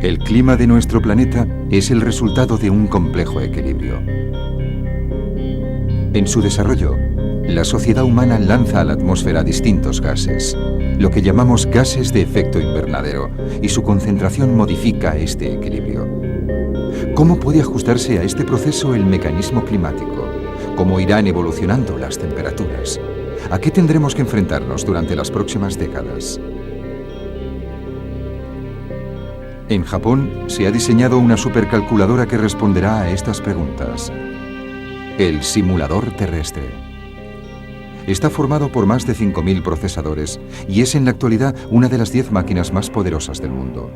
El clima de nuestro planeta es el resultado de un complejo equilibrio. En su desarrollo, la sociedad humana lanza a la atmósfera distintos gases, lo que llamamos gases de efecto invernadero, y su concentración modifica este equilibrio. ¿Cómo puede ajustarse a este proceso el mecanismo climático? ¿Cómo irán evolucionando las temperaturas? ¿A qué tendremos que enfrentarnos durante las próximas décadas? En Japón se ha diseñado una supercalculadora que responderá a estas preguntas. El simulador terrestre. Está formado por más de 5.000 procesadores y es en la actualidad una de las 10 máquinas más poderosas del mundo.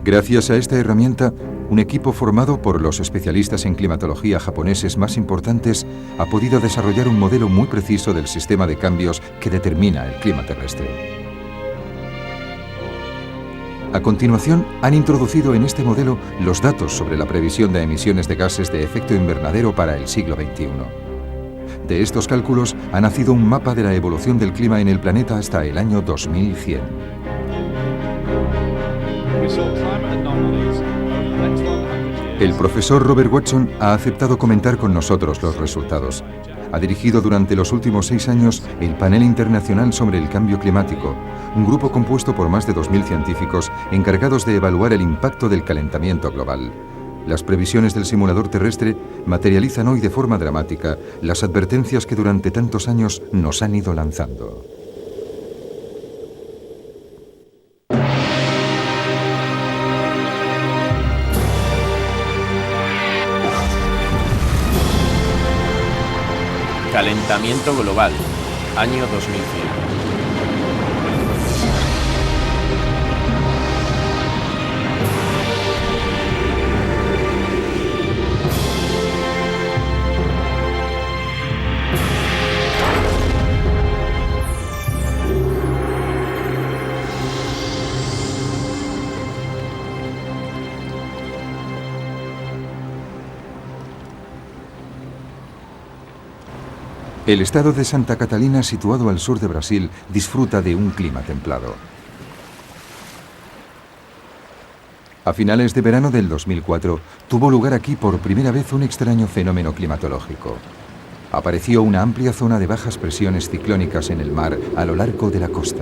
Gracias a esta herramienta, un equipo formado por los especialistas en climatología japoneses más importantes ha podido desarrollar un modelo muy preciso del sistema de cambios que determina el clima terrestre. A continuación, han introducido en este modelo los datos sobre la previsión de emisiones de gases de efecto invernadero para el siglo XXI. De estos cálculos ha nacido un mapa de la evolución del clima en el planeta hasta el año 2100. El profesor Robert Watson ha aceptado comentar con nosotros los resultados. Ha dirigido durante los últimos 6 años el Panel Internacional sobre el Cambio Climático, un grupo compuesto por más de 2.000 científicos encargados de evaluar el impacto del calentamiento global. Las previsiones del simulador terrestre materializan hoy de forma dramática las advertencias que durante tantos años nos han ido lanzando. Calentamiento global, año 2100. El estado de Santa Catalina, situado al sur de Brasil, disfruta de un clima templado. A finales de verano del 2004, tuvo lugar aquí por primera vez un extraño fenómeno climatológico. Apareció una amplia zona de bajas presiones ciclónicas en el mar a lo largo de la costa.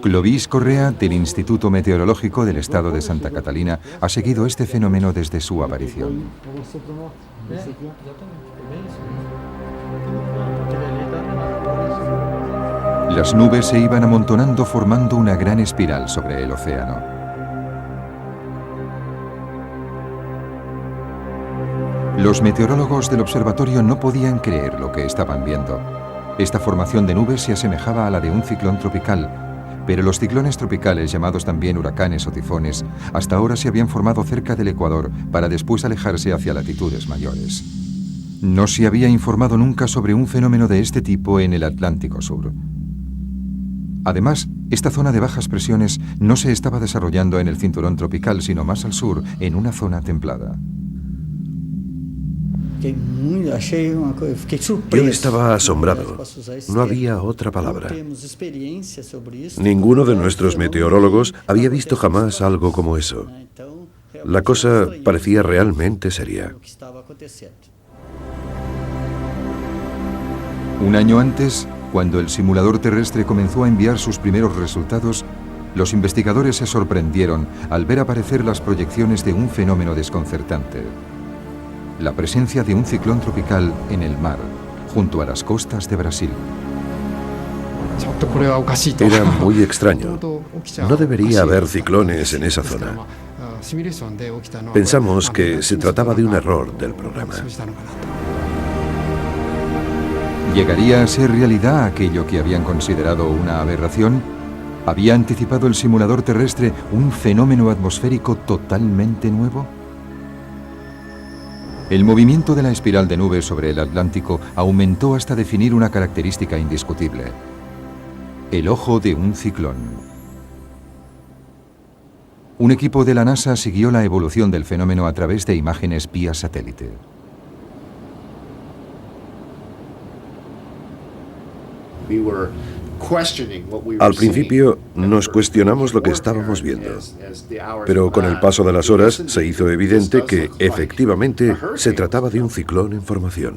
Clovis Correa, del Instituto Meteorológico del Estado de Santa Catalina, ha seguido este fenómeno desde su aparición. Las nubes se iban amontonando formando una gran espiral sobre el océano. Los meteorólogos del observatorio no podían creer lo que estaban viendo. Esta formación de nubes se asemejaba a la de un ciclón tropical, pero los ciclones tropicales, llamados también huracanes o tifones, hasta ahora se habían formado cerca del Ecuador para después alejarse hacia latitudes mayores. No se había informado nunca sobre un fenómeno de este tipo en el Atlántico Sur. Además, esta zona de bajas presiones no se estaba desarrollando en el cinturón tropical, sino más al sur, en una zona templada. Yo estaba asombrado. No había otra palabra. Ninguno de nuestros meteorólogos había visto jamás algo como eso. La cosa parecía realmente seria. Un año antes, cuando el simulador terrestre comenzó a enviar sus primeros resultados, los investigadores se sorprendieron al ver aparecer las proyecciones de un fenómeno desconcertante. La presencia de un ciclón tropical en el mar, junto a las costas de Brasil. Era muy extraño. No debería haber ciclones en esa zona. Pensamos que se trataba de un error del programa. ¿Llegaría a ser realidad aquello que habían considerado una aberración? ¿Había anticipado el simulador terrestre un fenómeno atmosférico totalmente nuevo? El movimiento de la espiral de nubes sobre el Atlántico aumentó hasta definir una característica indiscutible: el ojo de un ciclón. Un equipo de la NASA siguió la evolución del fenómeno a través de imágenes vía satélite. Al principio nos cuestionamos lo que estábamos viendo, pero con el paso de las horas se hizo evidente que efectivamente se trataba de un ciclón en formación.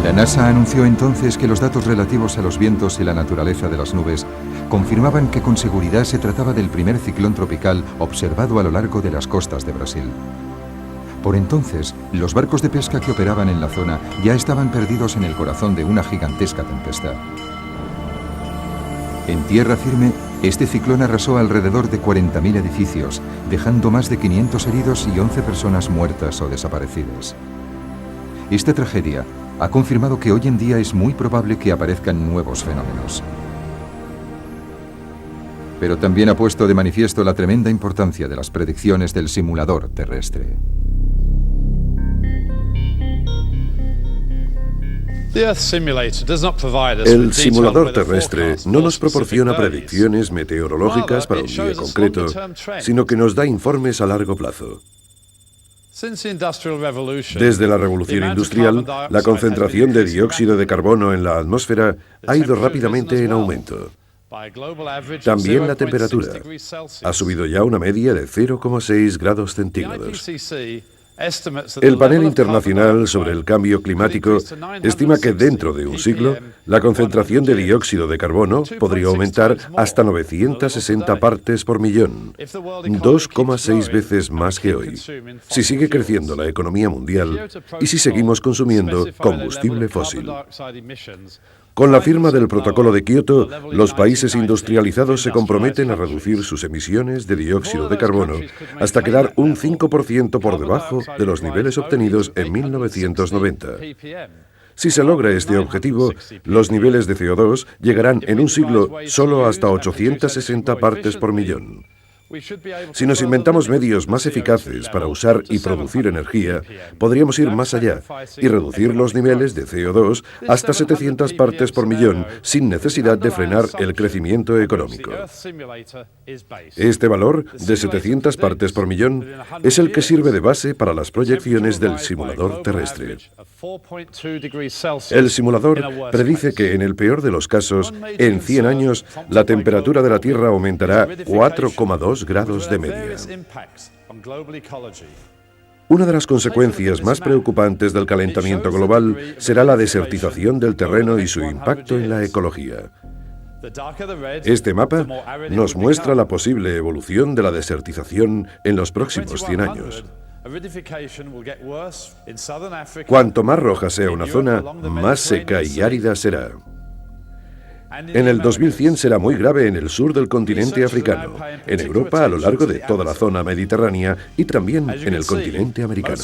La NASA anunció entonces que los datos relativos a los vientos y la naturaleza de las nubes confirmaban que con seguridad se trataba del primer ciclón tropical observado a lo largo de las costas de Brasil. Por entonces, los barcos de pesca que operaban en la zona ya estaban perdidos en el corazón de una gigantesca tempestad. En tierra firme, este ciclón arrasó alrededor de 40.000 edificios, dejando más de 500 heridos y 11 personas muertas o desaparecidas. Esta tragedia ha confirmado que hoy en día es muy probable que aparezcan nuevos fenómenos. Pero también ha puesto de manifiesto la tremenda importancia de las predicciones del simulador terrestre. El simulador terrestre no nos proporciona predicciones meteorológicas para un día concreto, sino que nos da informes a largo plazo. Desde la revolución industrial, la concentración de dióxido de carbono en la atmósfera ha ido rápidamente en aumento. También la temperatura ha subido ya una media de 0,6 grados centígrados. El Panel Internacional sobre el Cambio Climático estima que dentro de un siglo la concentración de dióxido de carbono podría aumentar hasta 960 partes por millón, 2,6 veces más que hoy, si sigue creciendo la economía mundial y si seguimos consumiendo combustible fósil. Con la firma del Protocolo de Kioto, los países industrializados se comprometen a reducir sus emisiones de dióxido de carbono hasta quedar un 5% por debajo de los niveles obtenidos en 1990. Si se logra este objetivo, los niveles de CO2 llegarán en un siglo solo hasta 860 partes por millón. Si nos inventamos medios más eficaces para usar y producir energía, podríamos ir más allá y reducir los niveles de CO2 hasta 700 partes por millón sin necesidad de frenar el crecimiento económico. Este valor de 700 partes por millón es el que sirve de base para las proyecciones del simulador terrestre. El simulador predice que en el peor de los casos, en 100 años, la temperatura de la Tierra aumentará 4,2 grados de media. Una de las consecuencias más preocupantes del calentamiento global será la desertización del terreno y su impacto en la ecología. Este mapa nos muestra la posible evolución de la desertización en los próximos 100 años. Cuanto más roja sea una zona, más seca y árida será. En el 2100 será muy grave en el sur del continente africano, en Europa a lo largo de toda la zona mediterránea y también en el continente americano.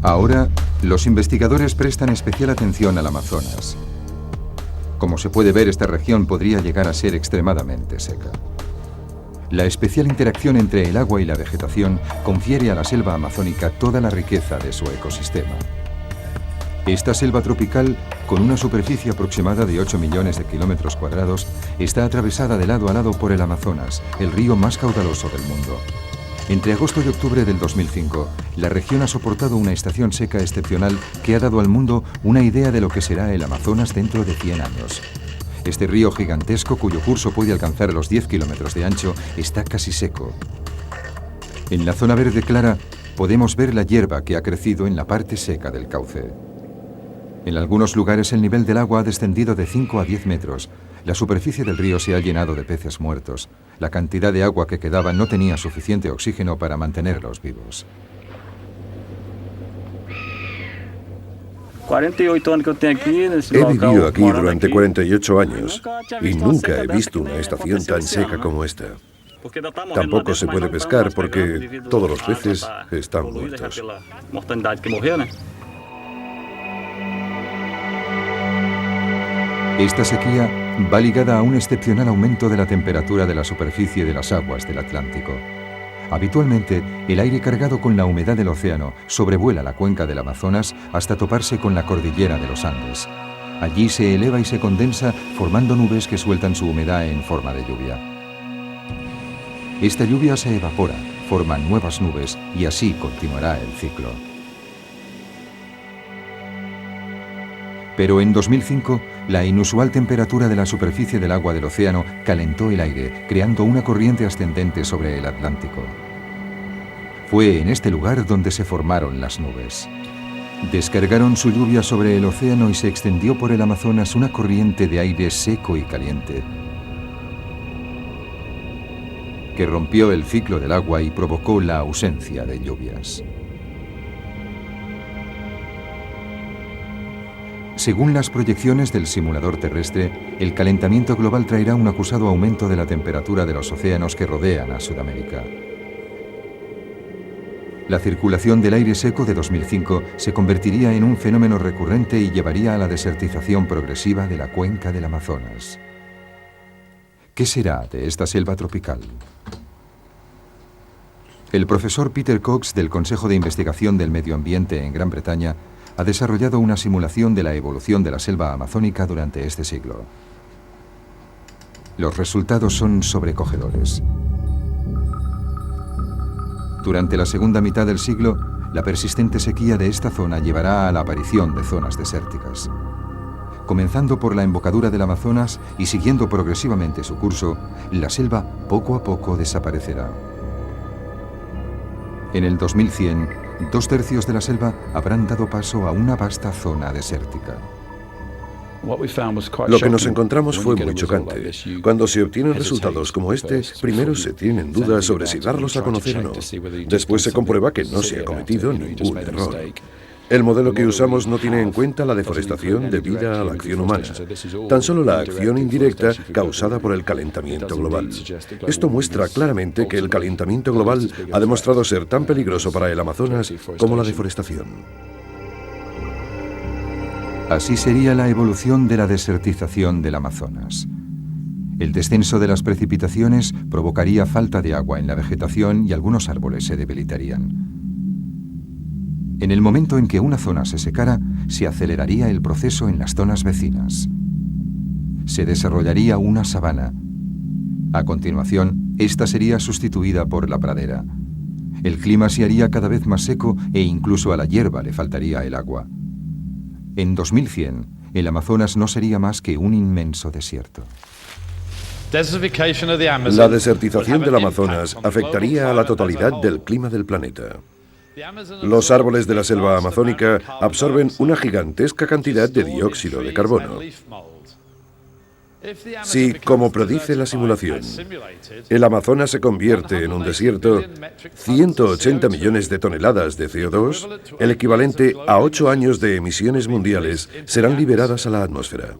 Ahora, los investigadores prestan especial atención al Amazonas. Como se puede ver, esta región podría llegar a ser extremadamente seca. La especial interacción entre el agua y la vegetación confiere a la selva amazónica toda la riqueza de su ecosistema. Esta selva tropical, con una superficie aproximada de 8 millones de kilómetros cuadrados, está atravesada de lado a lado por el Amazonas, el río más caudaloso del mundo. Entre agosto y octubre del 2005, la región ha soportado una estación seca excepcional que ha dado al mundo una idea de lo que será el Amazonas dentro de 100 años. Este río gigantesco, cuyo curso puede alcanzar los 10 kilómetros de ancho, está casi seco. En la zona verde clara podemos ver la hierba que ha crecido en la parte seca del cauce. En algunos lugares el nivel del agua ha descendido de 5 a 10 metros. La superficie del río se ha llenado de peces muertos. La cantidad de agua que quedaba no tenía suficiente oxígeno para mantenerlos vivos. 48 anos que eu tenho aqui nesse He local, vivido aquí morando durante aqui. 48 años y visto nunca seca he dessa visto que una nem estación aconteceu tan esse seca ano. como esta. Porque ainda tá morrendo lá Tampoco dentro, se mas puede não tão pescar mais porque pegando devido todos los à água peces tá están poluída já muertos. pela mortandade que morreu, né? Esta sequía va ligada a un excepcional aumento de la temperatura de la superficie de las aguas del Atlántico. Habitualmente, el aire cargado con la humedad del océano sobrevuela la cuenca del Amazonas hasta toparse con la cordillera de los Andes. Allí se eleva y se condensa, formando nubes que sueltan su humedad en forma de lluvia. Esta lluvia se evapora, forma nuevas nubes y así continuará el ciclo. Pero en 2005, la inusual temperatura de la superficie del agua del océano calentó el aire, creando una corriente ascendente sobre el Atlántico. Fue en este lugar donde se formaron las nubes. Descargaron su lluvia sobre el océano y se extendió por el Amazonas una corriente de aire seco y caliente, que rompió el ciclo del agua y provocó la ausencia de lluvias. Según las proyecciones del simulador terrestre, el calentamiento global traerá un acusado aumento de la temperatura de los océanos que rodean a Sudamérica. La circulación del aire seco de 2005 se convertiría en un fenómeno recurrente y llevaría a la desertización progresiva de la cuenca del Amazonas. ¿Qué será de esta selva tropical? El profesor Peter Cox del Consejo de Investigación del Medio Ambiente en Gran Bretaña ha desarrollado una simulación de la evolución de la selva amazónica durante este siglo. Los resultados son sobrecogedores. Durante la segunda mitad del siglo, la persistente sequía de esta zona llevará a la aparición de zonas desérticas. Comenzando por la embocadura del Amazonas y siguiendo progresivamente su curso, la selva poco a poco desaparecerá. En el 2100, 2/3 de la selva habrán dado paso a una vasta zona desértica. Lo que nos encontramos fue muy chocante. Cuando se obtienen resultados como este, primero se tienen dudas sobre si darlos a conocer o no. Después se comprueba que no se ha cometido ningún error. El modelo que usamos no tiene en cuenta la deforestación debida a la acción humana, tan solo la acción indirecta causada por el calentamiento global. Esto muestra claramente que el calentamiento global ha demostrado ser tan peligroso para el Amazonas como la deforestación. Así sería la evolución de la desertización del Amazonas. El descenso de las precipitaciones provocaría falta de agua en la vegetación y algunos árboles se debilitarían. En el momento en que una zona se secara, se aceleraría el proceso en las zonas vecinas. Se desarrollaría una sabana. A continuación, esta sería sustituida por la pradera. El clima se haría cada vez más seco e incluso a la hierba le faltaría el agua. En 2100, el Amazonas no sería más que un inmenso desierto. La desertización del Amazonas afectaría a la totalidad del clima del planeta. Los árboles de la selva amazónica absorben una gigantesca cantidad de dióxido de carbono. Si, como predice la simulación, el Amazonas se convierte en un desierto, 180 millones de toneladas de CO2, el equivalente a 8 años de emisiones mundiales, serán liberadas a la atmósfera.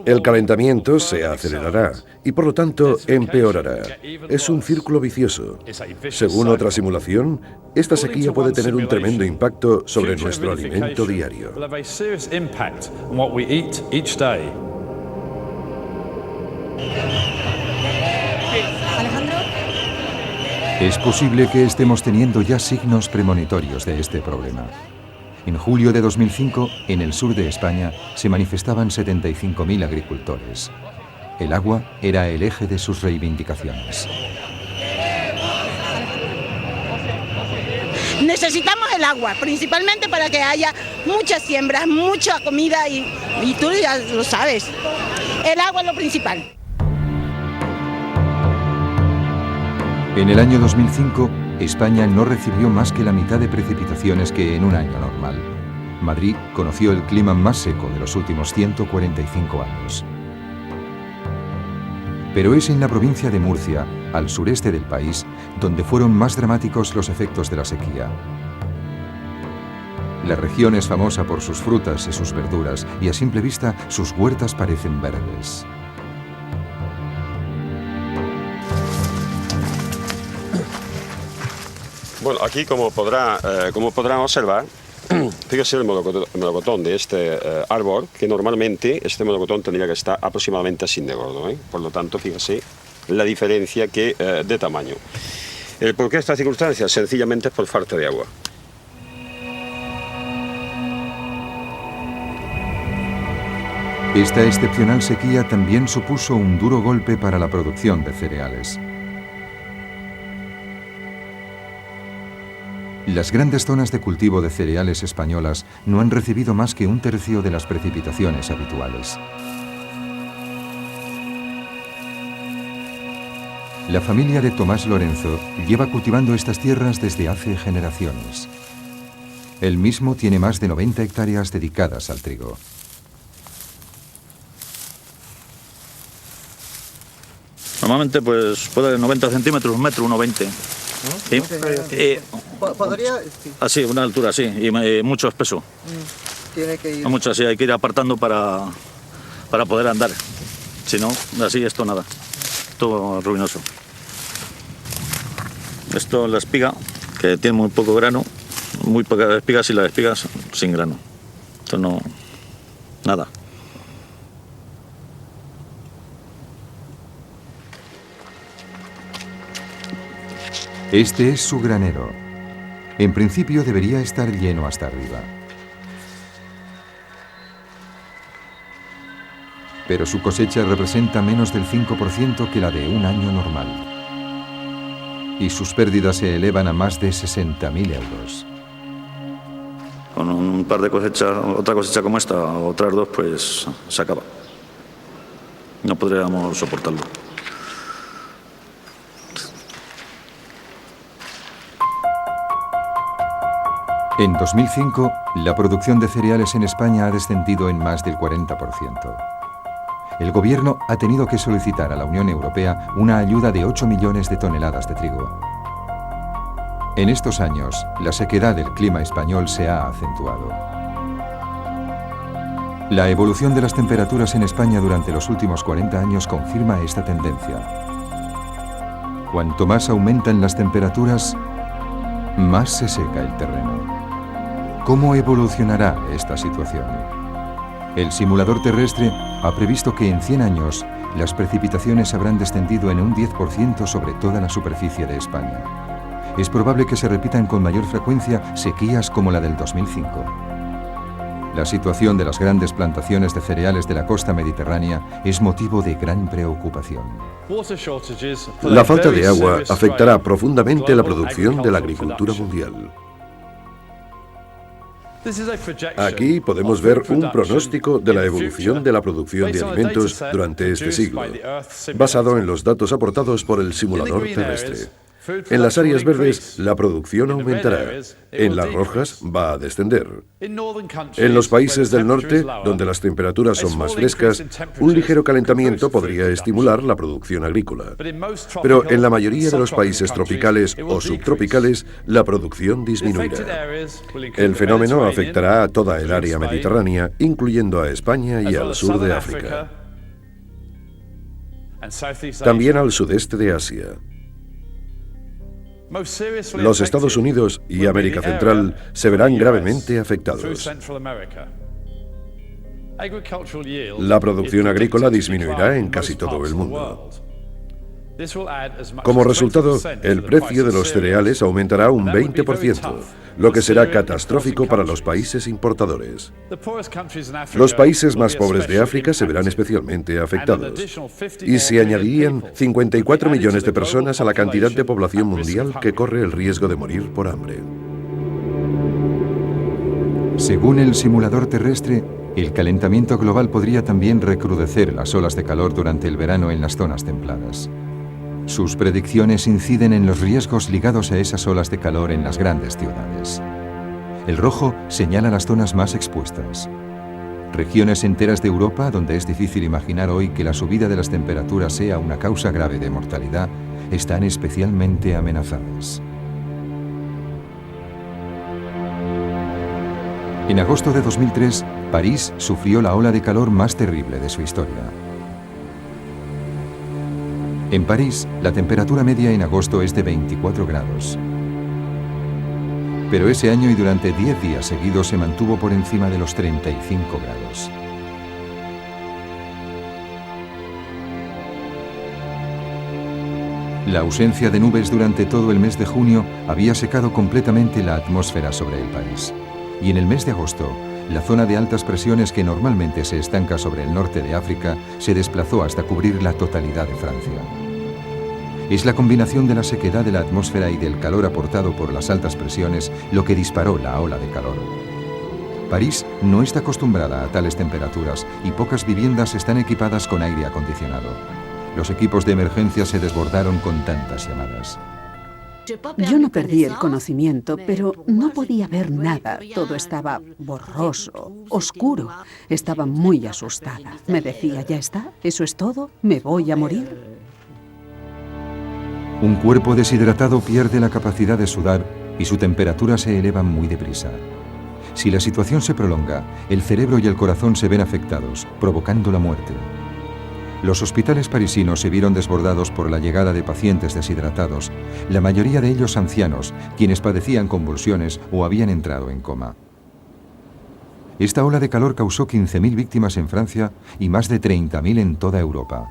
El calentamiento se acelerará y por lo tanto empeorará. Es un círculo vicioso. Según otra simulación, esta sequía puede tener un tremendo impacto sobre nuestro alimento diario. Es posible que estemos teniendo ya signos premonitorios de este problema. En julio de 2005, en el sur de España, se manifestaban 75.000 agricultores. El agua era el eje de sus reivindicaciones. Necesitamos el agua, principalmente para que haya muchas siembras, mucha comida y tú ya lo sabes. El agua es lo principal. En el año 2005, España no recibió más que la mitad de precipitaciones que en un año normal. Madrid conoció el clima más seco de los últimos 145 años. Pero es en la provincia de Murcia, al sureste del país, donde fueron más dramáticos los efectos de la sequía. La región es famosa por sus frutas y sus verduras, y a simple vista sus huertas parecen verdes. Bueno, aquí como podrán observar, fíjese el melocotón de este árbol, que normalmente este melocotón tendría que estar aproximadamente así de gordo, ¿eh? Por lo tanto, fíjese la diferencia de tamaño. ¿Por qué esta circunstancia? Sencillamente es por falta de agua. Esta excepcional sequía también supuso un duro golpe para la producción de cereales. Las grandes zonas de cultivo de cereales españolas no han recibido más que 1/3 de las precipitaciones habituales. La familia de Tomás Lorenzo lleva cultivando estas tierras desde hace generaciones. Él mismo tiene más de 90 hectáreas dedicadas al trigo. Normalmente pues puede 90 centímetros, 1 metro, 1,20. ¿Sí? ¿Podría? Sí. Así, una altura así, y mucho espeso. Tiene que ir. Mucho así, hay que ir apartando para poder andar. Si no, así esto nada. Todo ruinoso. Esto es la espiga, que tiene muy poco grano, muy pocas espigas y las espigas sin grano. Esto no, nada. Este es su granero. En principio debería estar lleno hasta arriba. Pero su cosecha representa menos del 5% que la de un año normal. Y sus pérdidas se elevan a más de 60.000 euros. Con un par de cosechas, otra cosecha como esta, o otras dos, pues se acaba. No podríamos soportarlo. En 2005, la producción de cereales en España ha descendido en más del 40%. El gobierno ha tenido que solicitar a la Unión Europea una ayuda de 8 millones de toneladas de trigo. En estos años, la sequedad del clima español se ha acentuado. La evolución de las temperaturas en España durante los últimos 40 años confirma esta tendencia. Cuanto más aumentan las temperaturas, más se seca el terreno. ¿Cómo evolucionará esta situación? El simulador terrestre ha previsto que en 100 años las precipitaciones habrán descendido en un 10% sobre toda la superficie de España. Es probable que se repitan con mayor frecuencia sequías como la del 2005. La situación de las grandes plantaciones de cereales de la costa mediterránea es motivo de gran preocupación. La falta de agua afectará profundamente la producción de la agricultura mundial. Aquí podemos ver un pronóstico de la evolución de la producción de alimentos durante este siglo, basado en los datos aportados por el simulador terrestre. En las áreas verdes, la producción aumentará. En las rojas, va a descender. En los países del norte, donde las temperaturas son más frescas, un ligero calentamiento podría estimular la producción agrícola. Pero en la mayoría de los países tropicales o subtropicales, la producción disminuirá. El fenómeno afectará a toda el área mediterránea, incluyendo a España y al sur de África. También al sudeste de Asia. Los Estados Unidos y América Central se verán gravemente afectados. La producción agrícola disminuirá en casi todo el mundo. Como resultado, el precio de los cereales aumentará un 20%, lo que será catastrófico para los países importadores. Los países más pobres de África se verán especialmente afectados, y se añadirían 54 millones de personas a la cantidad de población mundial que corre el riesgo de morir por hambre. Según el simulador terrestre, el calentamiento global podría también recrudecer las olas de calor durante el verano en las zonas templadas. Sus predicciones inciden en los riesgos ligados a esas olas de calor en las grandes ciudades. El rojo señala las zonas más expuestas. Regiones enteras de Europa, donde es difícil imaginar hoy que la subida de las temperaturas sea una causa grave de mortalidad, están especialmente amenazadas. En agosto de 2003, París sufrió la ola de calor más terrible de su historia. En París, la temperatura media en agosto es de 24 grados. Pero ese año y durante 10 días seguidos se mantuvo por encima de los 35 grados. La ausencia de nubes durante todo el mes de junio había secado completamente la atmósfera sobre el país. Y en el mes de agosto, la zona de altas presiones que normalmente se estanca sobre el norte de África se desplazó hasta cubrir la totalidad de Francia. Es la combinación de la sequedad de la atmósfera y del calor aportado por las altas presiones lo que disparó la ola de calor. París no está acostumbrada a tales temperaturas y pocas viviendas están equipadas con aire acondicionado. Los equipos de emergencia se desbordaron con tantas llamadas. Yo no perdí el conocimiento, pero no podía ver nada. Todo estaba borroso, oscuro. Estaba muy asustada. Me decía, ¿ya está? ¿Eso es todo? ¿Me voy a morir? Un cuerpo deshidratado pierde la capacidad de sudar y su temperatura se eleva muy deprisa. Si la situación se prolonga, el cerebro y el corazón se ven afectados, provocando la muerte. Los hospitales parisinos se vieron desbordados por la llegada de pacientes deshidratados, la mayoría de ellos ancianos, quienes padecían convulsiones o habían entrado en coma. Esta ola de calor causó 15.000 víctimas en Francia y más de 30.000 en toda Europa.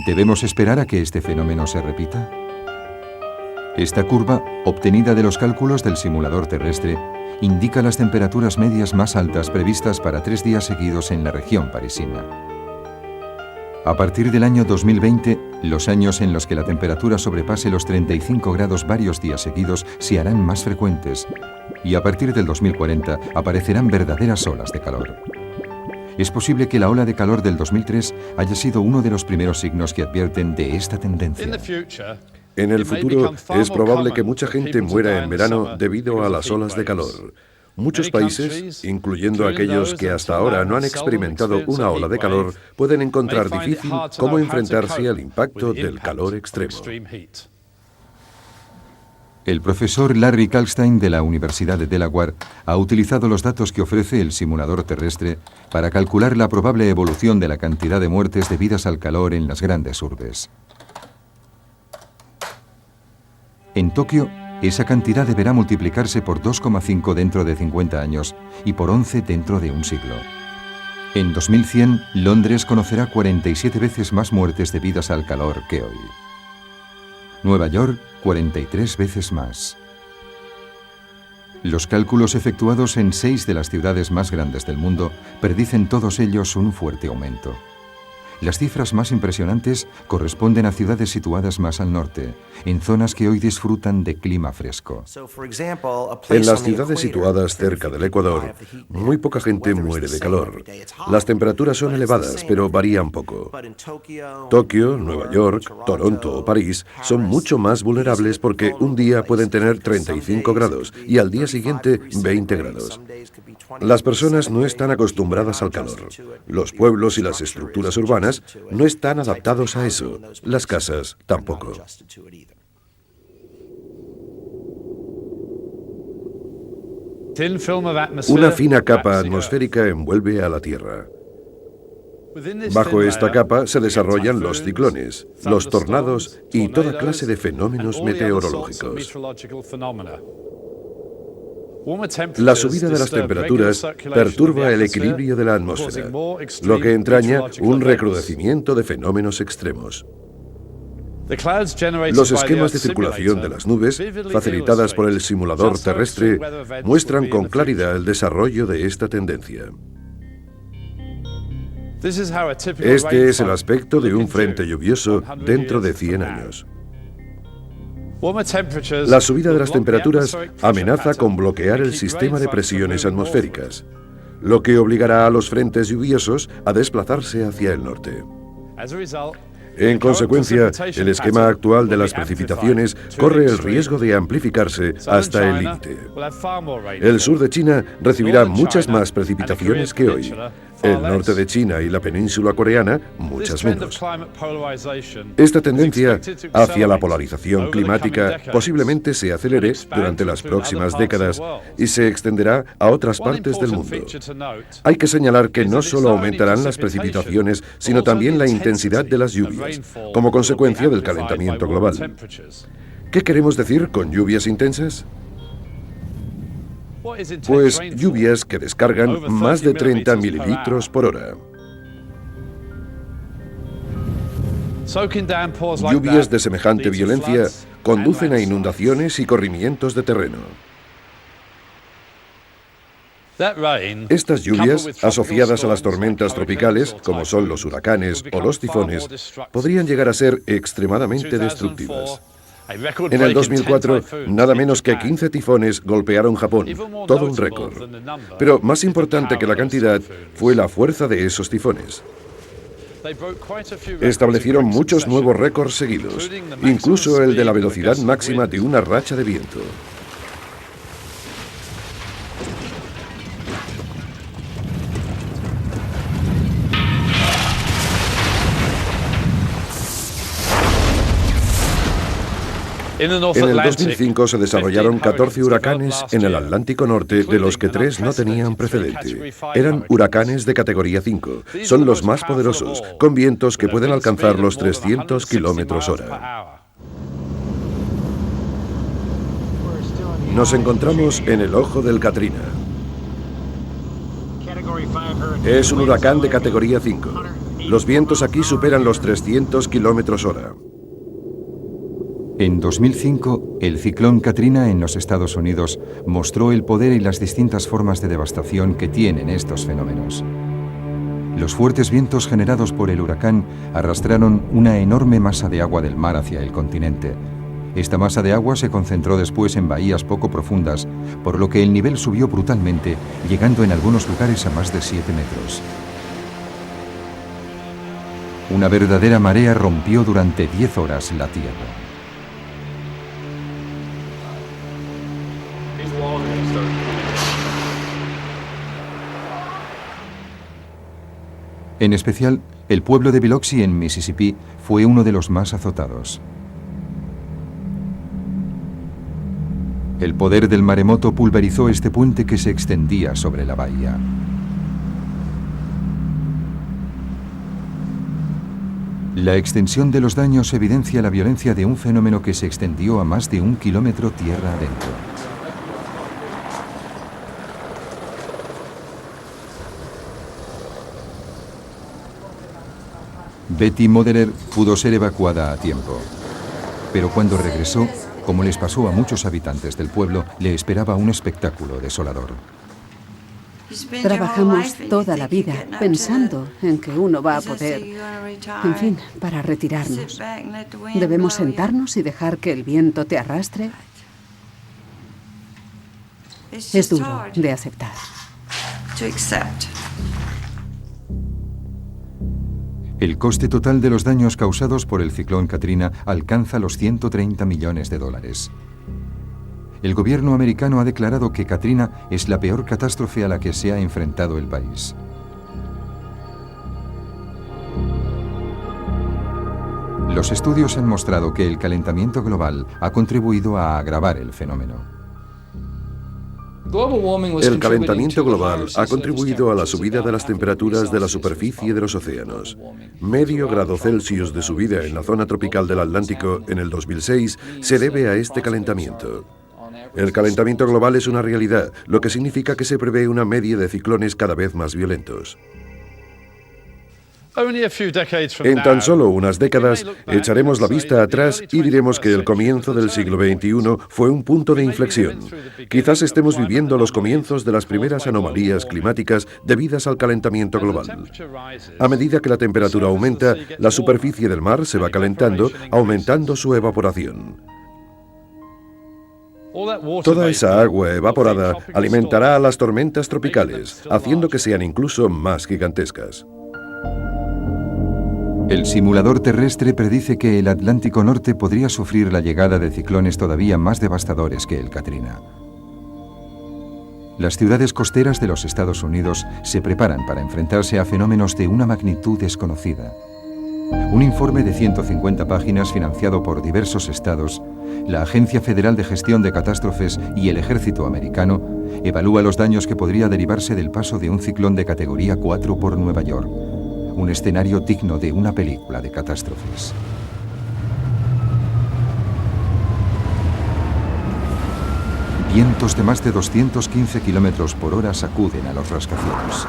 ¿Debemos esperar a que este fenómeno se repita? Esta curva, obtenida de los cálculos del simulador terrestre, indica las temperaturas medias más altas previstas para 3 días seguidos en la región parisina. A partir del año 2020, los años en los que la temperatura sobrepase los 35 grados varios días seguidos se harán más frecuentes, y a partir del 2040 aparecerán verdaderas olas de calor. Es posible que la ola de calor del 2003 haya sido uno de los primeros signos que advierten de esta tendencia. En el futuro es probable que mucha gente muera en verano debido a las olas de calor. Muchos países, incluyendo aquellos que hasta ahora no han experimentado una ola de calor, pueden encontrar difícil cómo enfrentarse al impacto del calor extremo. El profesor Larry Kalkstein de la Universidad de Delaware ha utilizado los datos que ofrece el simulador terrestre para calcular la probable evolución de la cantidad de muertes debidas al calor en las grandes urbes. En Tokio, esa cantidad deberá multiplicarse por 2,5 dentro de 50 años y por 11 dentro de un siglo. En 2100, Londres conocerá 47 veces más muertes debidas al calor que hoy. Nueva York, 43 veces más. Los cálculos efectuados en 6 de las ciudades más grandes del mundo predicen todos ellos un fuerte aumento. Las cifras más impresionantes corresponden a ciudades situadas más al norte, en zonas que hoy disfrutan de clima fresco. En las ciudades situadas cerca del Ecuador, muy poca gente muere de calor. Las temperaturas son elevadas, pero varían poco. Tokio, Nueva York, Toronto o París son mucho más vulnerables porque un día pueden tener 35 grados y al día siguiente 20 grados. Las personas no están acostumbradas al calor. Los pueblos y las estructuras urbanas no están adaptados a eso. Las casas tampoco. Una fina capa atmosférica envuelve a la Tierra. Bajo esta capa se desarrollan los ciclones, los tornados y toda clase de fenómenos meteorológicos. La subida de las temperaturas perturba el equilibrio de la atmósfera, lo que entraña un recrudecimiento de fenómenos extremos. Los esquemas de circulación de las nubes, facilitadas por el simulador terrestre, muestran con claridad el desarrollo de esta tendencia. Este es el aspecto de un frente lluvioso dentro de 100 años. La subida de las temperaturas amenaza con bloquear el sistema de presiones atmosféricas, lo que obligará a los frentes lluviosos a desplazarse hacia el norte. En consecuencia, el esquema actual de las precipitaciones corre el riesgo de amplificarse hasta el límite. El sur de China recibirá muchas más precipitaciones que hoy. El norte de China y la península coreana, muchas menos. Esta tendencia hacia la polarización climática posiblemente se acelere durante las próximas décadas y se extenderá a otras partes del mundo. Hay que señalar que no solo aumentarán las precipitaciones, sino también la intensidad de las lluvias, como consecuencia del calentamiento global. ¿Qué queremos decir con lluvias intensas? Pues lluvias que descargan más de 30 mililitros por hora. Lluvias de semejante violencia conducen a inundaciones y corrimientos de terreno. Estas lluvias, asociadas a las tormentas tropicales, como son los huracanes o los tifones, podrían llegar a ser extremadamente destructivas. En el 2004, nada menos que 15 tifones golpearon Japón, todo un récord. Pero más importante que la cantidad fue la fuerza de esos tifones. Establecieron muchos nuevos récords seguidos, incluso el de la velocidad máxima de una racha de viento. En el 2005 se desarrollaron 14 huracanes en el Atlántico Norte, de los que 3 no tenían precedente. Eran huracanes de categoría 5. Son los más poderosos, con vientos que pueden alcanzar los 300 kilómetros/hora. Nos encontramos en el ojo del Katrina. Es un huracán de categoría 5. Los vientos aquí superan los 300 kilómetros/hora. En 2005, el ciclón Katrina en los Estados Unidos mostró el poder y las distintas formas de devastación que tienen estos fenómenos. Los fuertes vientos generados por el huracán arrastraron una enorme masa de agua del mar hacia el continente. Esta masa de agua se concentró después en bahías poco profundas, por lo que el nivel subió brutalmente, llegando en algunos lugares a más de 7 metros. Una verdadera marea rompió durante 10 horas la tierra. En especial, el pueblo de Biloxi en Mississippi fue uno de los más azotados. El poder del maremoto pulverizó este puente que se extendía sobre la bahía. La extensión de los daños evidencia la violencia de un fenómeno que se extendió a más de 1 kilómetro tierra adentro. Betty Moderer pudo ser evacuada a tiempo, pero cuando regresó, como les pasó a muchos habitantes del pueblo, le esperaba un espectáculo desolador. Trabajamos toda la vida pensando en que uno va a poder, en fin, para retirarnos. ¿Debemos sentarnos y dejar que el viento te arrastre? Es duro de aceptar. El coste total de los daños causados por el ciclón Katrina alcanza los 130 millones de dólares. El gobierno americano ha declarado que Katrina es la peor catástrofe a la que se ha enfrentado el país. Los estudios han mostrado que el calentamiento global ha contribuido a agravar el fenómeno. El calentamiento global ha contribuido a la subida de las temperaturas de la superficie de los océanos. Medio grado Celsius de subida en la zona tropical del Atlántico en el 2006 se debe a este calentamiento. El calentamiento global es una realidad, lo que significa que se prevé una media de ciclones cada vez más violentos. En tan solo unas décadas, echaremos la vista atrás y diremos que el comienzo del siglo XXI fue un punto de inflexión. Quizás estemos viviendo los comienzos de las primeras anomalías climáticas debidas al calentamiento global. A medida que la temperatura aumenta, la superficie del mar se va calentando, aumentando su evaporación. Toda esa agua evaporada alimentará a las tormentas tropicales, haciendo que sean incluso más gigantescas. El simulador terrestre predice que el Atlántico Norte podría sufrir la llegada de ciclones todavía más devastadores que el Katrina. Las ciudades costeras de los Estados Unidos se preparan para enfrentarse a fenómenos de una magnitud desconocida. Un informe de 150 páginas financiado por diversos estados, la Agencia Federal de Gestión de Catástrofes y el Ejército Americano evalúa los daños que podría derivarse del paso de un ciclón de categoría 4 por Nueva York. Un escenario digno de una película de catástrofes. Vientos de más de 215 kilómetros por hora sacuden a los rascacielos.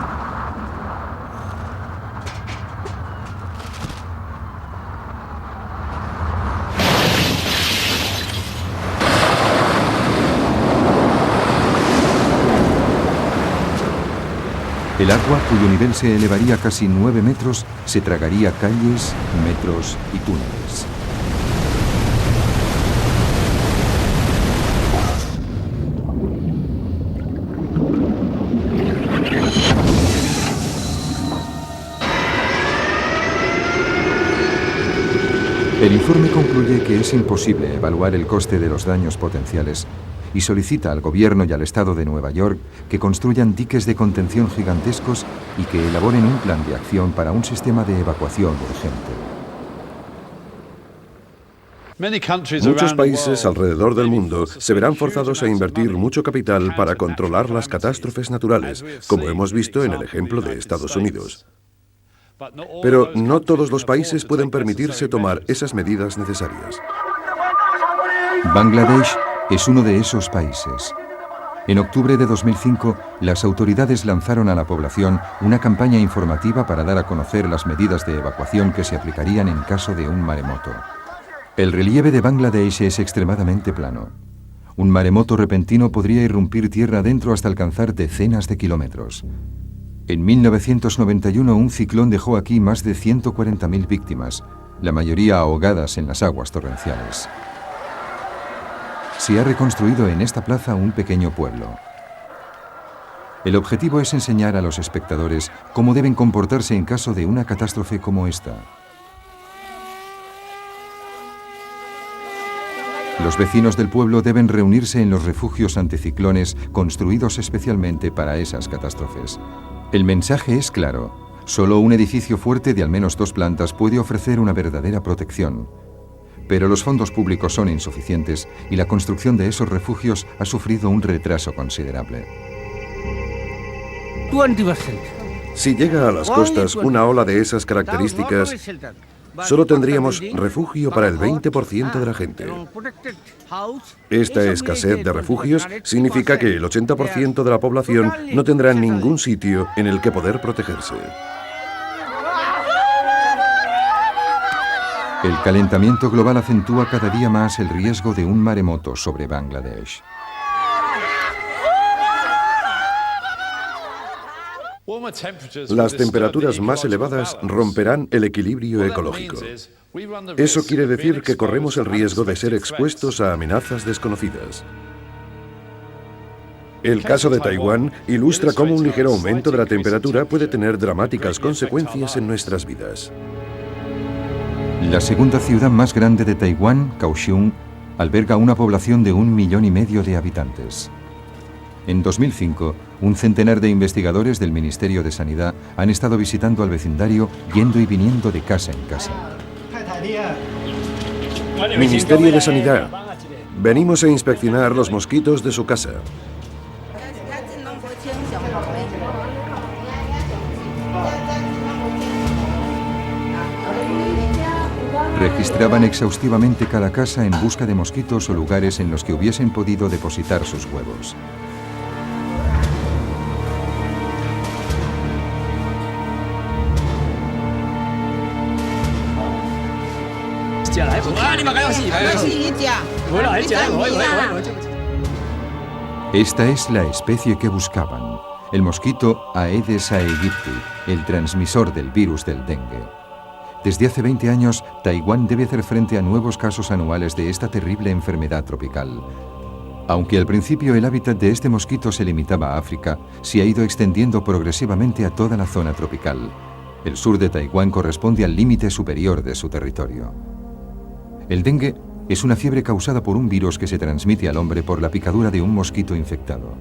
El agua, cuyo nivel se elevaría casi 9 metros, se tragaría calles, metros y túneles. El informe concluye que es imposible evaluar el coste de los daños potenciales y solicita al gobierno y al Estado de Nueva York que construyan diques de contención gigantescos y que elaboren un plan de acción para un sistema de evacuación urgente. Muchos países alrededor del mundo se verán forzados a invertir mucho capital para controlar las catástrofes naturales, como hemos visto en el ejemplo de Estados Unidos. Pero no todos los países pueden permitirse tomar esas medidas necesarias. Bangladesh es uno de esos países. En octubre de 2005, las autoridades lanzaron a la población una campaña informativa para dar a conocer las medidas de evacuación que se aplicarían en caso de un maremoto. El relieve de Bangladesh es extremadamente plano. Un maremoto repentino podría irrumpir tierra adentro hasta alcanzar decenas de kilómetros. En 1991, un ciclón dejó aquí más de 140.000 víctimas, la mayoría ahogadas en las aguas torrenciales. Se ha reconstruido en esta plaza un pequeño pueblo. El objetivo es enseñar a los espectadores cómo deben comportarse en caso de una catástrofe como esta. Los vecinos del pueblo deben reunirse en los refugios anticiclones construidos especialmente para esas catástrofes. El mensaje es claro: solo un edificio fuerte de al menos 2 plantas puede ofrecer una verdadera protección. Pero los fondos públicos son insuficientes y la construcción de esos refugios ha sufrido un retraso considerable. Si llega a las costas una ola de esas características, solo tendríamos refugio para el 20% de la gente. Esta escasez de refugios significa que el 80% de la población no tendrá ningún sitio en el que poder protegerse. El calentamiento global acentúa cada día más el riesgo de un maremoto sobre Bangladesh. Las temperaturas más elevadas romperán el equilibrio ecológico. Eso quiere decir que corremos el riesgo de ser expuestos a amenazas desconocidas. El caso de Taiwán ilustra cómo un ligero aumento de la temperatura puede tener dramáticas consecuencias en nuestras vidas. La segunda ciudad más grande de Taiwán, Kaohsiung, alberga una población de 1,5 millones de habitantes. En 2005, un centenar de investigadores del Ministerio de Sanidad han estado visitando al vecindario, yendo y viniendo de casa en casa. Ministerio de Sanidad, venimos a inspeccionar los mosquitos de su casa. Registraban exhaustivamente cada casa en busca de mosquitos o lugares en los que hubiesen podido depositar sus huevos. Esta es la especie que buscaban, el mosquito Aedes aegypti, el transmisor del virus del dengue. Desde hace 20 años, Taiwán debe hacer frente a nuevos casos anuales de esta terrible enfermedad tropical. Aunque al principio el hábitat de este mosquito se limitaba a África, se ha ido extendiendo progresivamente a toda la zona tropical. El sur de Taiwán corresponde al límite superior de su territorio. El dengue es una fiebre causada por un virus que se transmite al hombre por la picadura de un mosquito infectado.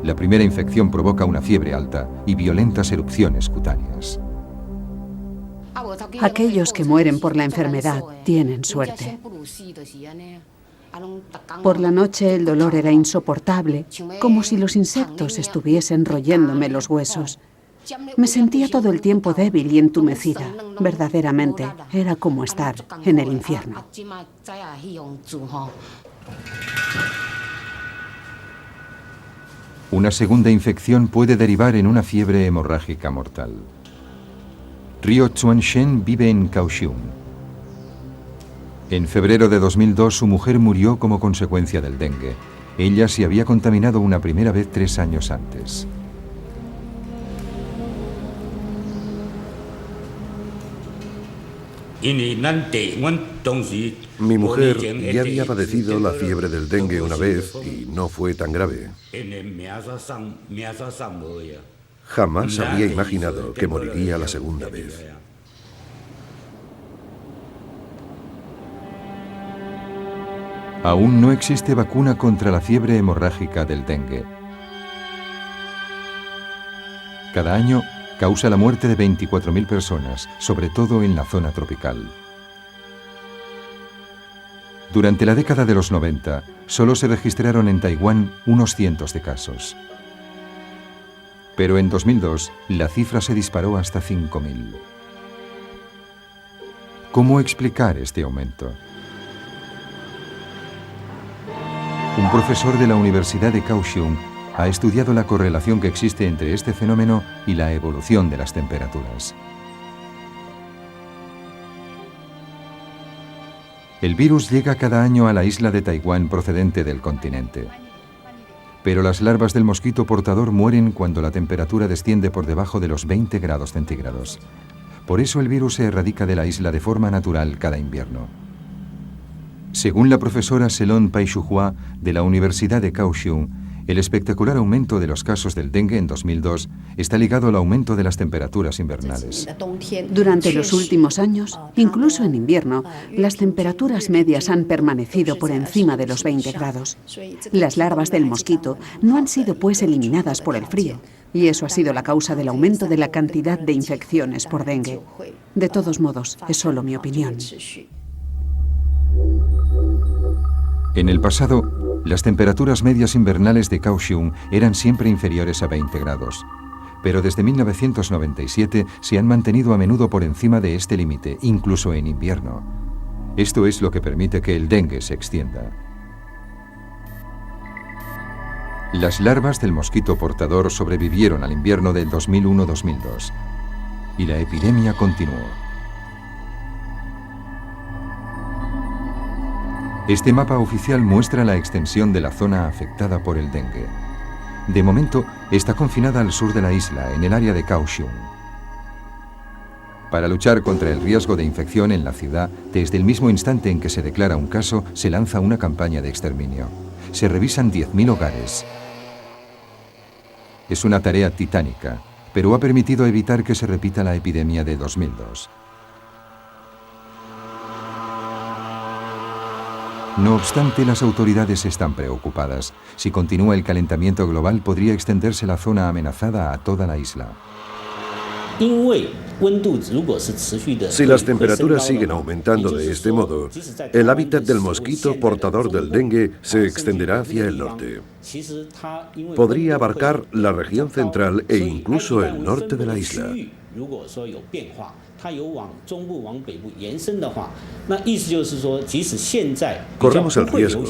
La primera infección provoca una fiebre alta y violentas erupciones cutáneas. Aquellos que mueren por la enfermedad tienen suerte. Por la noche el dolor era insoportable, como si los insectos estuviesen royéndome los huesos. Me sentía todo el tiempo débil y entumecida. Verdaderamente, era como estar en el infierno. Una segunda infección puede derivar en una fiebre hemorrágica mortal. Rio Chuan-shen vive en Kaohsiung. En febrero de 2002, su mujer murió como consecuencia del dengue. Ella se había contaminado una primera vez 3 años antes. Mi mujer ya había padecido la fiebre del dengue una vez y no fue tan grave. Jamás habría imaginado que moriría la segunda vez. Aún no existe vacuna contra la fiebre hemorrágica del dengue. Cada año causa la muerte de 24.000 personas, sobre todo en la zona tropical. Durante la década de los 90, solo se registraron en Taiwán unos cientos de casos. Pero en 2002, la cifra se disparó hasta 5.000. ¿Cómo explicar este aumento? Un profesor de la Universidad de Kaohsiung ha estudiado la correlación que existe entre este fenómeno y la evolución de las temperaturas. El virus llega cada año a la isla de Taiwán procedente del continente. Pero las larvas del mosquito portador mueren cuando la temperatura desciende por debajo de los 20 grados centígrados. Por eso el virus se erradica de la isla de forma natural cada invierno. Según la profesora Selon Paixuhua de la Universidad de Kaohsiung, el espectacular aumento de los casos del dengue en 2002 está ligado al aumento de las temperaturas invernales. Durante los últimos años, incluso en invierno, las temperaturas medias han permanecido por encima de los 20 grados. Las larvas del mosquito no han sido pues eliminadas por el frío, y eso ha sido la causa del aumento de la cantidad de infecciones por dengue. De todos modos, es solo mi opinión. En el pasado, las temperaturas medias invernales de Kaohsiung eran siempre inferiores a 20 grados. Pero desde 1997 se han mantenido a menudo por encima de este límite, incluso en invierno. Esto es lo que permite que el dengue se extienda. Las larvas del mosquito portador sobrevivieron al invierno del 2001-2002 y la epidemia continuó. Este mapa oficial muestra la extensión de la zona afectada por el dengue. De momento, está confinada al sur de la isla, en el área de Kaohsiung. Para luchar contra el riesgo de infección en la ciudad, desde el mismo instante en que se declara un caso, se lanza una campaña de exterminio. Se revisan 10.000 hogares. Es una tarea titánica, pero ha permitido evitar que se repita la epidemia de 2002. No obstante, las autoridades están preocupadas. Si continúa el calentamiento global, podría extenderse la zona amenazada a toda la isla. Si las temperaturas siguen aumentando de este modo, el hábitat del mosquito portador del dengue se extenderá hacia el norte. Podría abarcar la región central e incluso el norte de la isla. Corremos el riesgo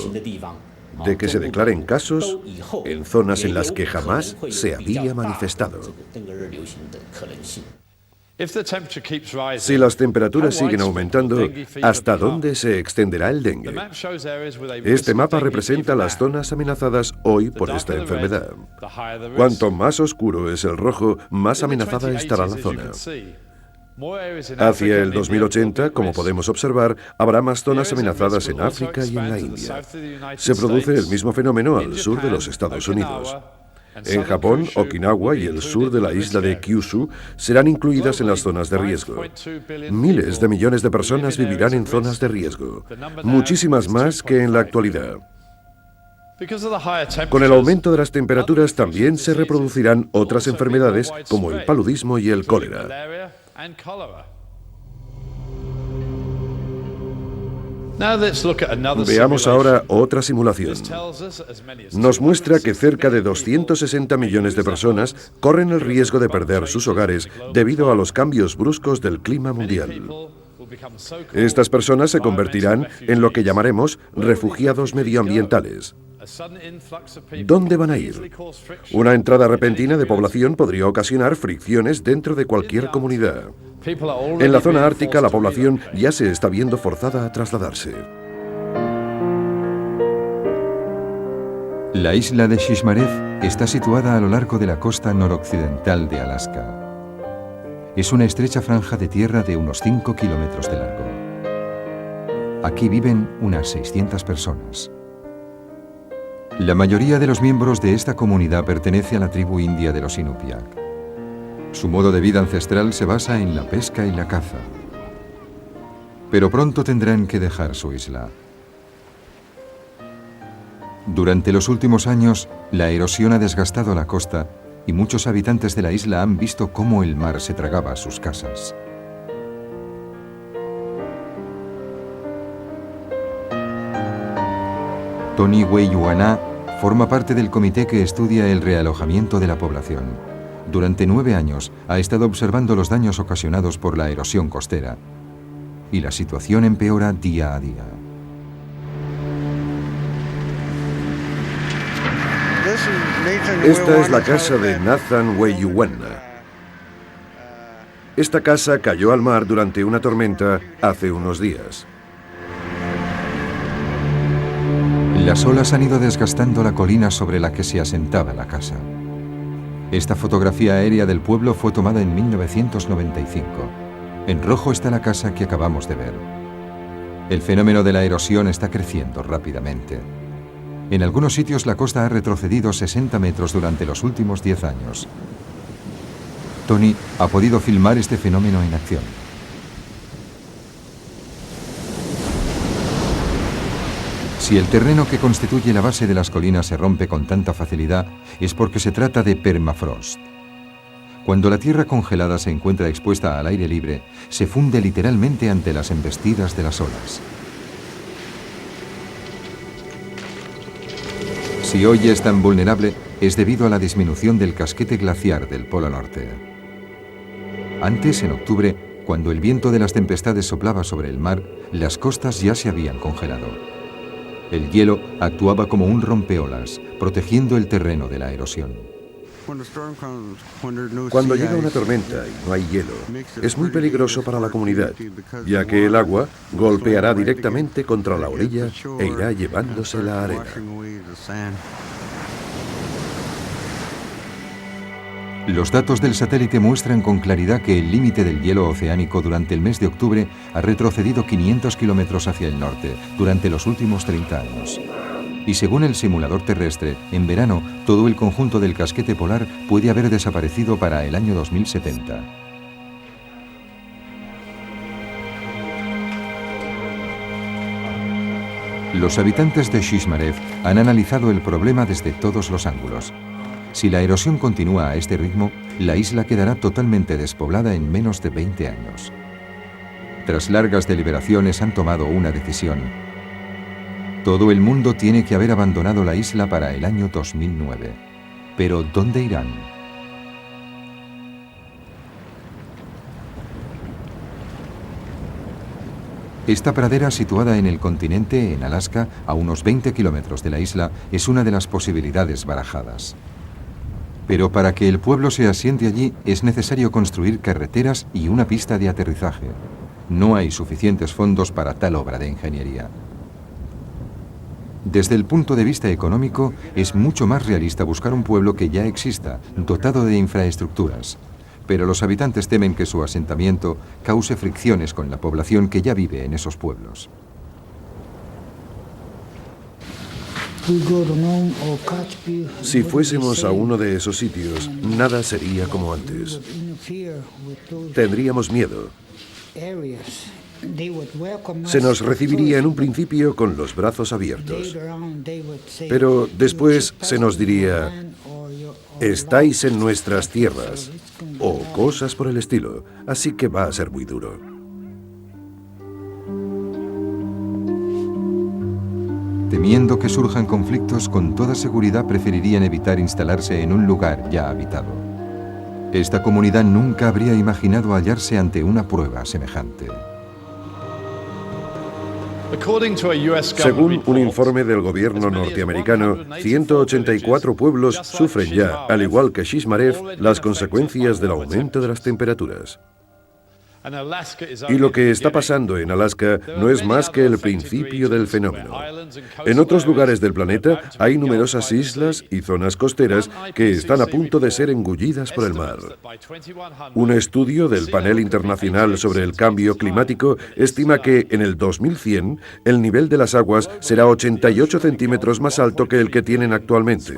de que se declaren casos en zonas en las que jamás se había manifestado. Si las temperaturas siguen aumentando, ¿hasta dónde se extenderá el dengue? Este mapa representa las zonas amenazadas hoy por esta enfermedad. Cuanto más oscuro es el rojo, más amenazada estará la zona. Hacia el 2080, como podemos observar, habrá más zonas amenazadas en África y en la India. Se produce el mismo fenómeno al sur de los Estados Unidos. En Japón, Okinawa y el sur de la isla de Kyushu serán incluidas en las zonas de riesgo. Miles de millones de personas vivirán en zonas de riesgo, muchísimas más que en la actualidad. Con el aumento de las temperaturas también se reproducirán otras enfermedades como el paludismo y el cólera. Veamos ahora otra simulación. Nos muestra que cerca de 260 millones de personas corren el riesgo de perder sus hogares debido a los cambios bruscos del clima mundial. Estas personas se convertirán en lo que llamaremos refugiados medioambientales. ¿Dónde van a ir? Una entrada repentina de población podría ocasionar fricciones dentro de cualquier comunidad. En la zona ártica, la población ya se está viendo forzada a trasladarse. La isla de Shishmaref está situada a lo largo de la costa noroccidental de Alaska. es una estrecha franja de tierra de unos 5 kilómetros de largo. Aquí viven unas 600 personas. La mayoría de los miembros de esta comunidad pertenece a la tribu india de los Inupiaq. Su modo de vida ancestral se basa en la pesca y la caza. Pero pronto tendrán que dejar su isla. Durante los últimos años, la erosión ha desgastado la costa y muchos habitantes de la isla han visto cómo el mar se tragaba sus casas. Tony Weyuana forma parte del comité que estudia el realojamiento de la población. Durante 9 años ha estado observando los daños ocasionados por la erosión costera. Y la situación empeora día a día. Esta es la casa de Nathan Weyuwana. Esta casa cayó al mar durante una tormenta hace unos días. Las olas han ido desgastando la colina sobre la que se asentaba la casa. Esta fotografía aérea del pueblo fue tomada en 1995. En rojo está la casa que acabamos de ver. El fenómeno de la erosión está creciendo rápidamente. En algunos sitios la costa ha retrocedido 60 metros durante los últimos 10 años. Tony ha podido filmar este fenómeno en acción. Si el terreno que constituye la base de las colinas se rompe con tanta facilidad, es porque se trata de permafrost. Cuando la tierra congelada se encuentra expuesta al aire libre, se funde literalmente ante las embestidas de las olas. Si hoy es tan vulnerable, es debido a la disminución del casquete glaciar del Polo Norte. Antes, en octubre, cuando el viento de las tempestades soplaba sobre el mar, las costas ya se habían congelado. El hielo actuaba como un rompeolas, protegiendo el terreno de la erosión. Cuando llega una tormenta y no hay hielo, es muy peligroso para la comunidad, ya que el agua golpeará directamente contra la orilla e irá llevándose la arena. Los datos del satélite muestran con claridad que el límite del hielo oceánico durante el mes de octubre ha retrocedido 500 kilómetros hacia el norte durante los últimos 30 años. Y según el simulador terrestre, en verano todo el conjunto del casquete polar puede haber desaparecido para el año 2070. Los habitantes de Shishmaref han analizado el problema desde todos los ángulos. Si la erosión continúa a este ritmo, la isla quedará totalmente despoblada en menos de 20 años. Tras largas deliberaciones han tomado una decisión. Todo el mundo tiene que haber abandonado la isla para el año 2009. Pero ¿dónde irán? Esta pradera situada en el continente, en Alaska, a unos 20 kilómetros de la isla, es una de las posibilidades barajadas. Pero para que el pueblo se asiente allí es necesario construir carreteras y una pista de aterrizaje. No hay suficientes fondos para tal obra de ingeniería. Desde el punto de vista económico, es mucho más realista buscar un pueblo que ya exista, dotado de infraestructuras. Pero los habitantes temen que su asentamiento cause fricciones con la población que ya vive en esos pueblos. Si fuésemos a uno de esos sitios, nada sería como antes. Tendríamos miedo. Se nos recibiría en un principio con los brazos abiertos. Pero después se nos diría, estáis en nuestras tierras, o cosas por el estilo, así que va a ser muy duro. Temiendo que surjan conflictos, con toda seguridad preferirían evitar instalarse en un lugar ya habitado. Esta comunidad nunca habría imaginado hallarse ante una prueba semejante. Según un informe del gobierno norteamericano, 184 pueblos sufren ya, al igual que Shishmaref, las consecuencias del aumento de las temperaturas. Y lo que está pasando en Alaska no es más que el principio del fenómeno. En otros lugares del planeta hay numerosas islas y zonas costeras que están a punto de ser engullidas por el mar. Un estudio del Panel Internacional sobre el Cambio Climático estima que en el 2100 el nivel de las aguas será 88 centímetros más alto que el que tienen actualmente.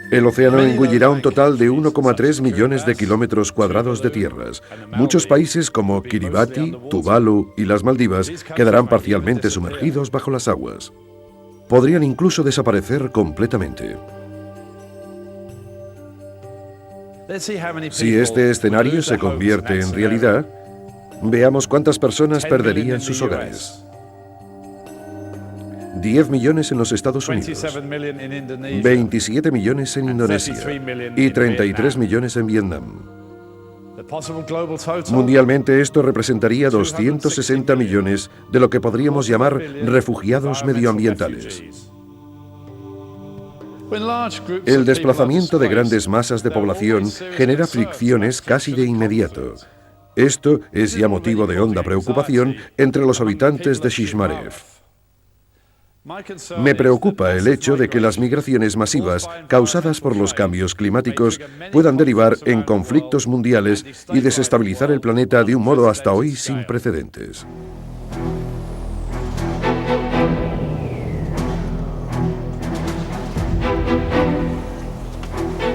El océano engullirá un total de 1,3 millones de kilómetros cuadrados de tierras. Muchos países como Kiribati, Tuvalu y las Maldivas quedarán parcialmente sumergidos bajo las aguas. Podrían incluso desaparecer completamente. Si este escenario se convierte en realidad, veamos cuántas personas perderían sus hogares. 10 millones en los Estados Unidos, 27 millones en Indonesia y 33 millones en Vietnam. Mundialmente esto representaría 260 millones de lo que podríamos llamar refugiados medioambientales. El desplazamiento de grandes masas de población genera fricciones casi de inmediato. Esto es ya motivo de honda preocupación entre los habitantes de Shishmaref. Me preocupa el hecho de que las migraciones masivas causadas por los cambios climáticos puedan derivar en conflictos mundiales y desestabilizar el planeta de un modo hasta hoy sin precedentes.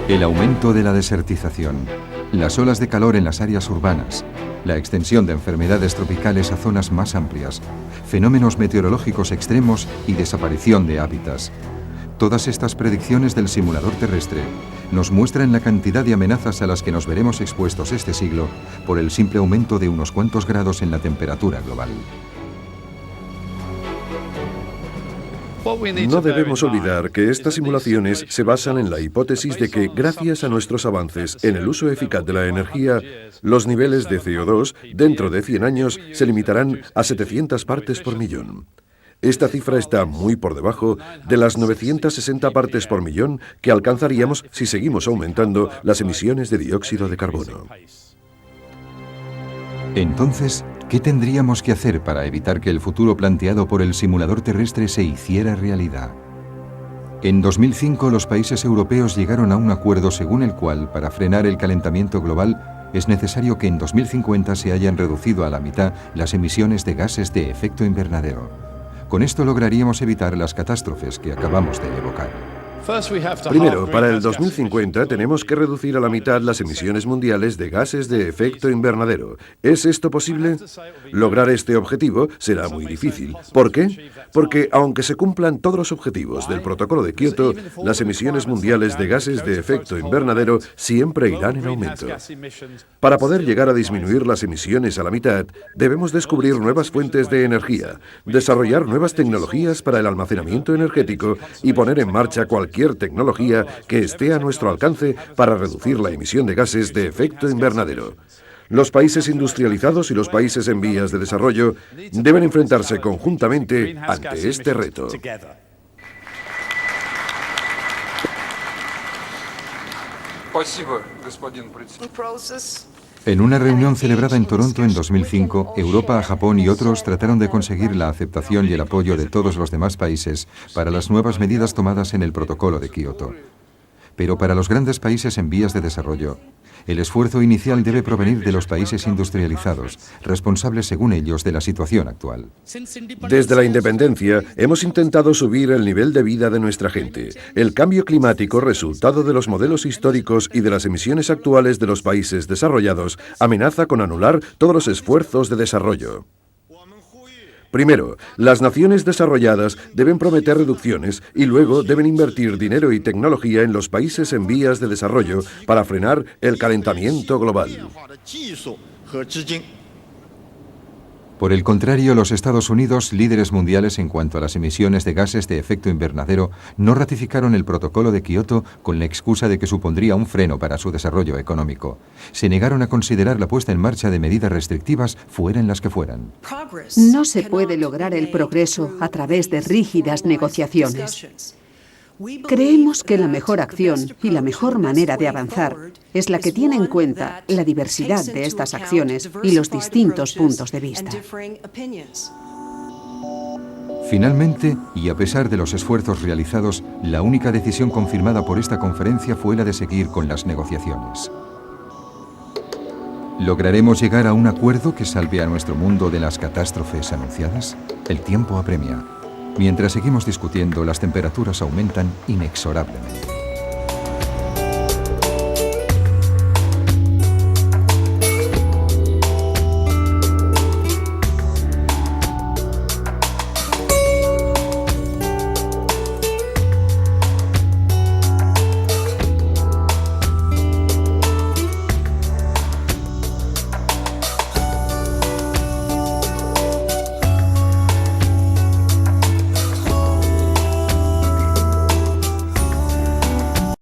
El aumento de la desertización, las olas de calor en las áreas urbanas, la extensión de enfermedades tropicales a zonas más amplias, fenómenos meteorológicos extremos y desaparición de hábitats. Todas estas predicciones del simulador terrestre nos muestran la cantidad de amenazas a las que nos veremos expuestos este siglo por el simple aumento de unos cuantos grados en la temperatura global. No debemos olvidar que estas simulaciones se basan en la hipótesis de que, gracias a nuestros avances en el uso eficaz de la energía, los niveles de CO2 dentro de 100 años se limitarán a 700 partes por millón. Esta cifra está muy por debajo de las 960 partes por millón que alcanzaríamos si seguimos aumentando las emisiones de dióxido de carbono. Entonces, ¿qué tendríamos que hacer para evitar que el futuro planteado por el simulador terrestre se hiciera realidad? En 2005 los países europeos llegaron a un acuerdo según el cual, para frenar el calentamiento global, es necesario que en 2050 se hayan reducido a la mitad las emisiones de gases de efecto invernadero. Con esto lograríamos evitar las catástrofes que acabamos de evocar. Primero, para el 2050 tenemos que reducir a la mitad las emisiones mundiales de gases de efecto invernadero. ¿Es esto posible? Lograr este objetivo será muy difícil. ¿Por qué? Porque aunque se cumplan todos los objetivos del Protocolo de Kioto, las emisiones mundiales de gases de efecto invernadero siempre irán en aumento. Para poder llegar a disminuir las emisiones a la mitad, debemos descubrir nuevas fuentes de energía, desarrollar nuevas tecnologías para el almacenamiento energético y poner en marcha cualquier tecnología que esté a nuestro alcance para reducir la emisión de gases de efecto invernadero. Los países industrializados y los países en vías de desarrollo deben enfrentarse conjuntamente ante este reto. En una reunión celebrada en Toronto en 2005, Europa, Japón y otros trataron de conseguir la aceptación y el apoyo de todos los demás países para las nuevas medidas tomadas en el Protocolo de Kioto. Pero para los grandes países en vías de desarrollo, el esfuerzo inicial debe provenir de los países industrializados, responsables según ellos de la situación actual. Desde la independencia hemos intentado subir el nivel de vida de nuestra gente. El cambio climático, resultado de los modelos históricos y de las emisiones actuales de los países desarrollados, amenaza con anular todos los esfuerzos de desarrollo. Primero, las naciones desarrolladas deben prometer reducciones y luego deben invertir dinero y tecnología en los países en vías de desarrollo para frenar el calentamiento global. Por el contrario, los Estados Unidos, líderes mundiales en cuanto a las emisiones de gases de efecto invernadero, no ratificaron el Protocolo de Kioto con la excusa de que supondría un freno para su desarrollo económico. Se negaron a considerar la puesta en marcha de medidas restrictivas, fueran las que fueran. No se puede lograr el progreso a través de rígidas negociaciones. Creemos que la mejor acción y la mejor manera de avanzar es la que tiene en cuenta la diversidad de estas acciones y los distintos puntos de vista. Finalmente, y a pesar de los esfuerzos realizados, la única decisión confirmada por esta conferencia fue la de seguir con las negociaciones. ¿Lograremos llegar a un acuerdo que salve a nuestro mundo de las catástrofes anunciadas? El tiempo apremia. Mientras seguimos discutiendo, las temperaturas aumentan inexorablemente.